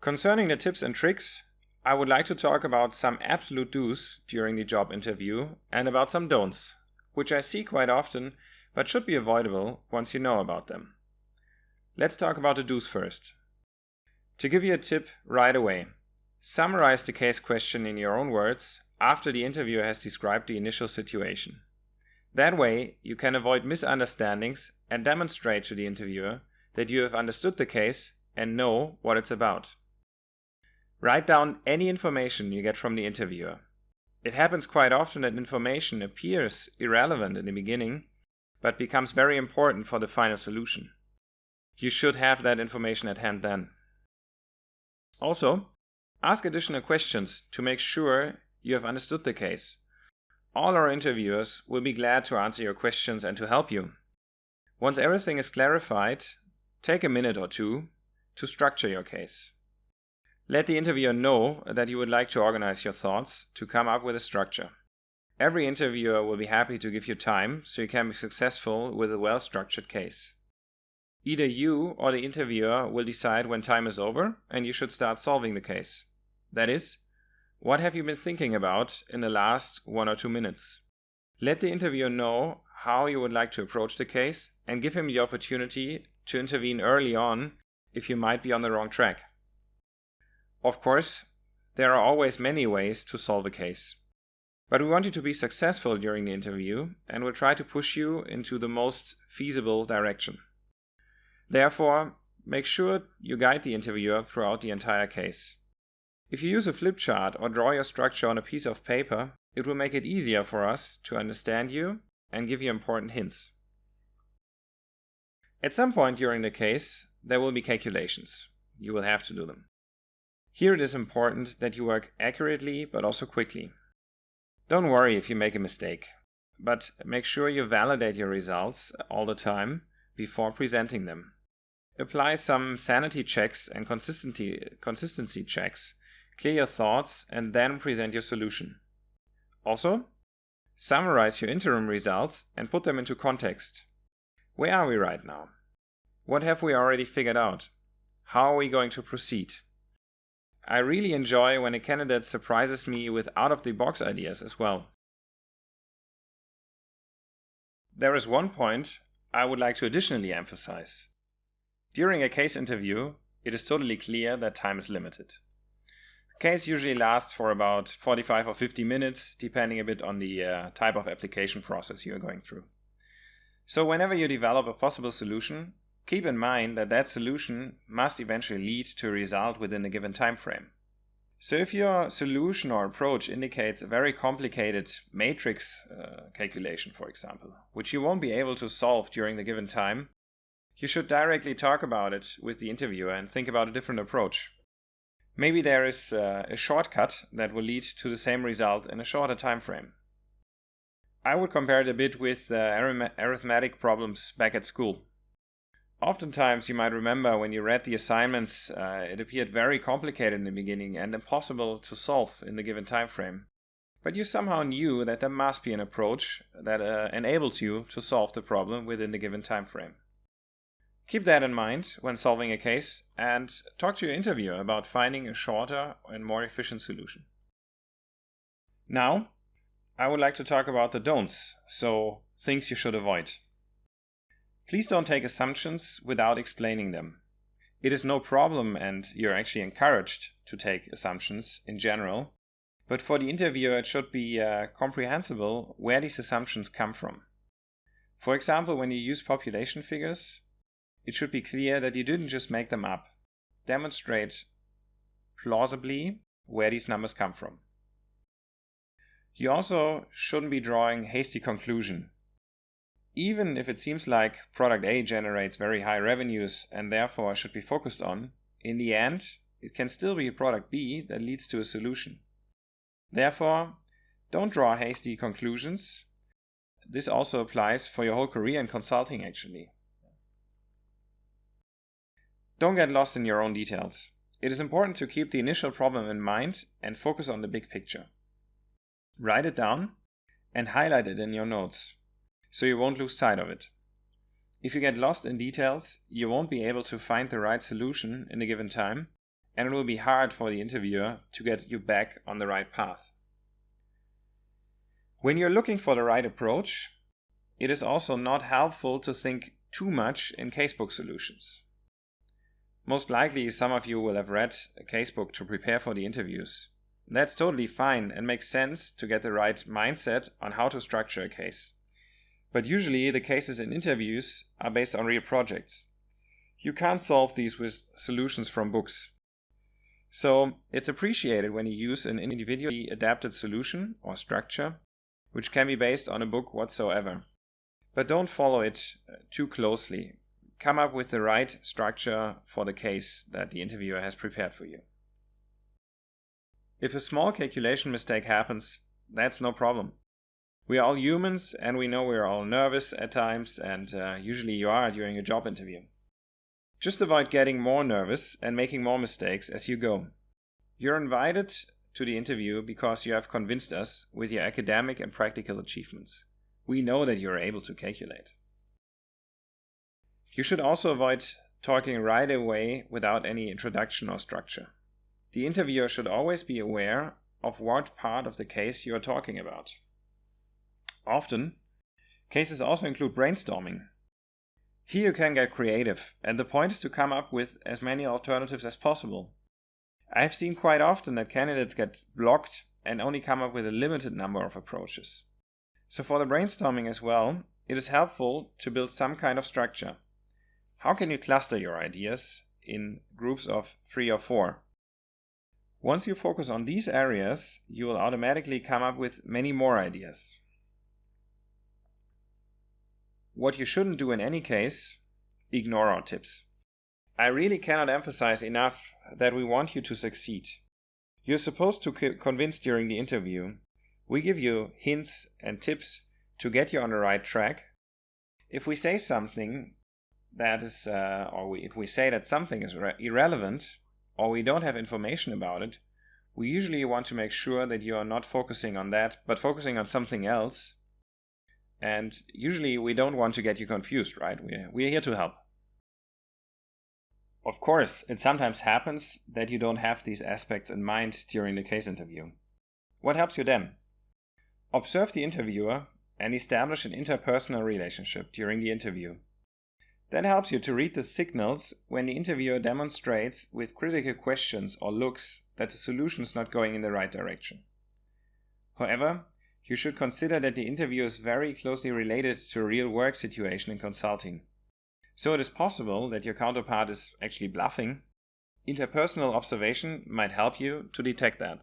Concerning the tips and tricks, I would like to talk about some absolute do's during the job interview and about some don'ts, which I see quite often but should be avoidable once you know about them. Let's talk about the do's first. To give you a tip right away, summarize the case question in your own words after the interviewer has described the initial situation. That way, you can avoid misunderstandings and demonstrate to the interviewer that you have understood the case and know what it's about. Write down any information you get from the interviewer. It happens quite often that information appears irrelevant in the beginning, but becomes very important for the final solution. You should have that information at hand then. Also, ask additional questions to make sure you have understood the case. All our interviewers will be glad to answer your questions and to help you. Once everything is clarified, take a minute or two to structure your case. Let the interviewer know that you would like to organize your thoughts to come up with a structure. Every interviewer will be happy to give you time so you can be successful with a well-structured case. Either you or the interviewer will decide when time is over and you should start solving the case. That is, what have you been thinking about in the last 1 or 2 minutes? Let the interviewer know how you would like to approach the case and give him the opportunity to intervene early on if you might be on the wrong track. Of course, there are always many ways to solve a case. But we want you to be successful during the interview and will try to push you into the most feasible direction. Therefore, make sure you guide the interviewer throughout the entire case. If you use a flip chart or draw your structure on a piece of paper, it will make it easier for us to understand you and give you important hints. At some point during the case, there will be calculations. You will have to do them. Here it is important that you work accurately but also quickly. Don't worry if you make a mistake, but make sure you validate your results all the time before presenting them. Apply some sanity checks and consistency checks, clear your thoughts, and then present your solution. Also, summarize your interim results and put them into context. Where are we right now? What have we already figured out? How are we going to proceed? I really enjoy when a candidate surprises me with out-of-the-box ideas as well. There is one point I would like to additionally emphasize. During a case interview, it is totally clear that time is limited. The case usually lasts for about 45 or 50 minutes, depending a bit on the type of application process you are going through. So whenever you develop a possible solution, keep in mind that that solution must eventually lead to a result within a given time frame. So if your solution or approach indicates a very complicated matrix calculation, for example, which you won't be able to solve during the given time, you should directly talk about it with the interviewer and think about a different approach. Maybe there is a shortcut that will lead to the same result in a shorter time frame. I would compare it a bit with arithmetic problems back at school. Oftentimes, you might remember when you read the assignments, it appeared very complicated in the beginning and impossible to solve in the given time frame. But you somehow knew that there must be an approach that enables you to solve the problem within the given time frame. Keep that in mind when solving a case and talk to your interviewer about finding a shorter and more efficient solution. Now, I would like to talk about the don'ts, so things you should avoid. Please don't take assumptions without explaining them. It is no problem and you're actually encouraged to take assumptions in general, but for the interviewer it should be comprehensible where these assumptions come from. For example, when you use population figures, it should be clear that you didn't just make them up. Demonstrate plausibly where these numbers come from. You also shouldn't be drawing hasty conclusions. Even if it seems like product A generates very high revenues and therefore should be focused on, in the end, it can still be product B that leads to a solution. Therefore, don't draw hasty conclusions. This also applies for your whole career in consulting, actually. Don't get lost in your own details. It is important to keep the initial problem in mind and focus on the big picture. Write it down and highlight it in your notes, so you won't lose sight of it. If you get lost in details, you won't be able to find the right solution in a given time, and it will be hard for the interviewer to get you back on the right path. When you're looking for the right approach, it is also not helpful to think too much in casebook solutions. Most likely, some of you will have read a casebook to prepare for the interviews. That's totally fine and makes sense to get the right mindset on how to structure a case. But usually, the cases in interviews are based on real projects. You can't solve these with solutions from books. So, it's appreciated when you use an individually adapted solution or structure, which can be based on a book whatsoever. But don't follow it too closely. Come up with the right structure for the case that the interviewer has prepared for you. If a small calculation mistake happens, that's no problem. We are all humans and we know we are all nervous at times, and usually you are during a job interview. Just avoid getting more nervous and making more mistakes as you go. You're invited to the interview because you have convinced us with your academic and practical achievements. We know that you're able to calculate. You should also avoid talking right away without any introduction or structure. The interviewer should always be aware of what part of the case you are talking about. Often, cases also include brainstorming. Here you can get creative, and the point is to come up with as many alternatives as possible. I've seen quite often that candidates get blocked and only come up with a limited number of approaches. So for the brainstorming as well, it is helpful to build some kind of structure. How can you cluster your ideas in groups of 3 or 4? Once you focus on these areas, you will automatically come up with many more ideas. What you shouldn't do in any case, ignore our tips. I really cannot emphasize enough that we want you to succeed. You're supposed to convince during the interview. We give you hints and tips to get you on the right track. If we say something that is, if we say that something is irrelevant, or we don't have information about it, we usually want to make sure that you are not focusing on that, but focusing on something else. And usually we don't want to get you confused, right? We're here to help. Of course, it sometimes happens that you don't have these aspects in mind during the case interview. What helps you then? Observe the interviewer and establish an interpersonal relationship during the interview. That helps you to read the signals when the interviewer demonstrates with critical questions or looks that the solution is not going in the right direction. However, you should consider that the interview is very closely related to a real work situation in consulting. So it is possible that your counterpart is actually bluffing. Interpersonal observation might help you to detect that.